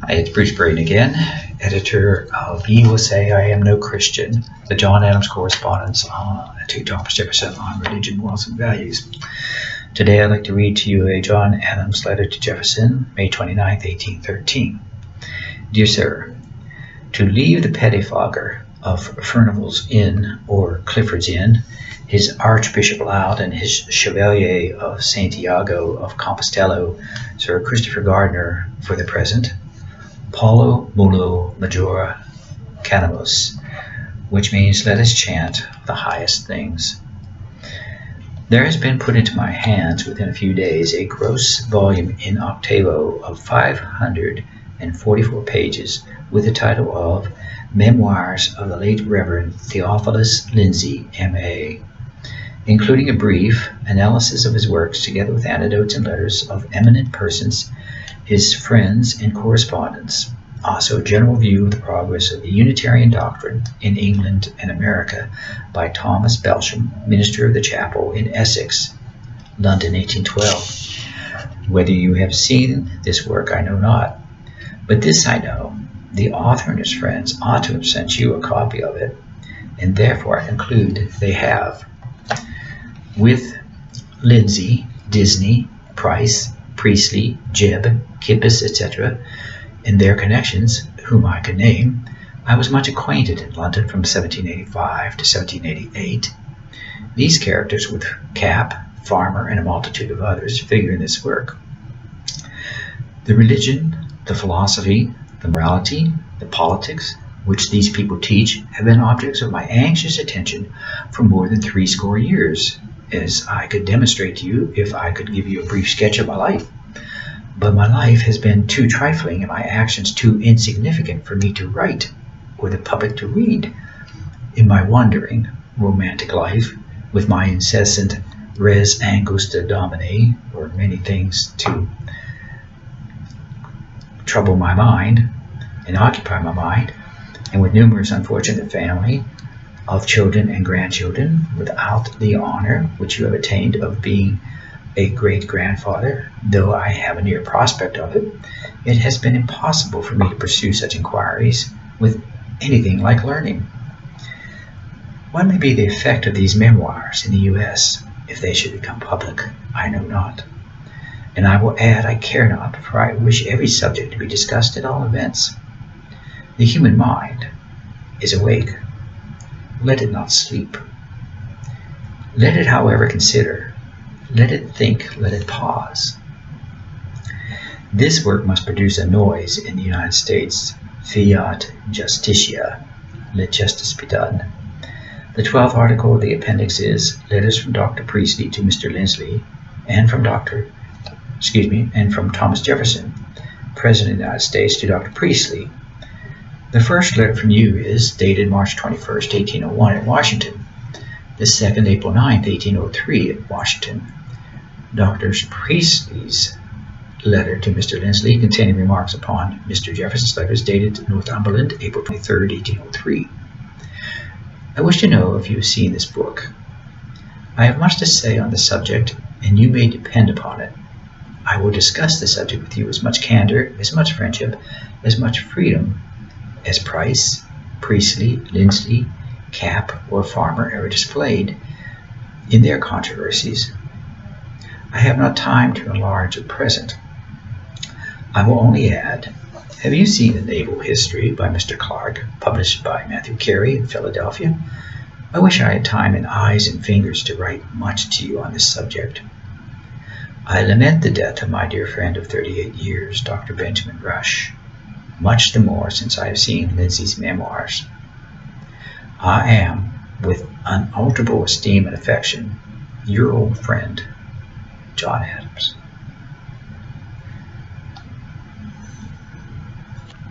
Hi, it's Bruce Braden again, editor of Ye Will Say I Am No Christian, the John Adams correspondence to Thomas Jefferson on religion, morals, and values. Today I'd like to read to you a John Adams letter to Jefferson, May 29, 1813. Dear Sir, to leave the pettifogger of Furnival's Inn, or Clifford's Inn, his Archbishop Laud, and his Chevalier of Santiago of Compostela, Sir Christopher Gardiner, for the present, Paulo Mulo Majora Canamus, which means let us chant the highest things. There has been put into my hands within a few days a gross volume in octavo of 544 pages with the title of Memoirs of the late Reverend Theophilus Lindsay, M.A., including a brief analysis of his works together with anecdotes and letters of eminent persons, his friends and correspondents, also a general view of the progress of the Unitarian doctrine in England and America by Thomas Belsham, minister of the chapel in Essex, London, 1812. Whether you have seen this work I know not, but this I know, the author and his friends ought to have sent you a copy of it, and therefore I conclude they have. With Lindsay, Disney, Price, Priestley, Jebb, Kippis, etc., and their connections, whom I could name, I was much acquainted in London from 1785 to 1788. These characters, with Cap, Farmer, and a multitude of others, figure in this work. The religion, the philosophy, the morality, the politics, which these people teach, have been objects of my anxious attention for more than 80 years, as I could demonstrate to you if I could give you a brief sketch of my life. But my life has been too trifling and my actions too insignificant for me to write or the public to read. In my wandering, romantic life, with my incessant res angusta domini, or many things to trouble my mind and occupy my mind, and with numerous unfortunate family of children and grandchildren, without the honor which you have attained of being a great-grandfather, though I have a near prospect of it, it has been impossible for me to pursue such inquiries with anything like learning. What may be the effect of these memoirs in the U.S. if they should become public, I know not. And I will add, I care not, for I wish every subject to be discussed at all events. The human mind is awake. Let it not sleep. Let it, however, consider. Let it think, let it pause. This work must produce a noise in the United States. Fiat justitia, let justice be done. The 12th article of the appendix is letters from Dr. Priestley to Mr. Lindsay, and from Thomas Jefferson, President of the United States, to Dr. Priestley. The first letter from you is dated March 21st, 1801 at Washington. The second, April 9th, 1803 at Washington. Dr. Priestley's letter to Mr. Lindsay, containing remarks upon Mr. Jefferson's letters, dated Northumberland, April 23rd, 1803. I wish to know if you have seen this book. I have much to say on the subject, and you may depend upon it. I will discuss the subject with you as much candor, as much friendship, as much freedom as Price, Priestley, Lindsay, Cap, or Farmer ever displayed in their controversies. I have not time to enlarge at present. I will only add, have you seen the Naval History by Mr. Clark, published by Matthew Carey in Philadelphia? I wish I had time and eyes and fingers to write much to you on this subject. I lament the death of my dear friend of 38 years, Dr. Benjamin Rush, much the more since I have seen Lindsay's memoirs. I am, with unalterable esteem and affection, your old friend, John Adams.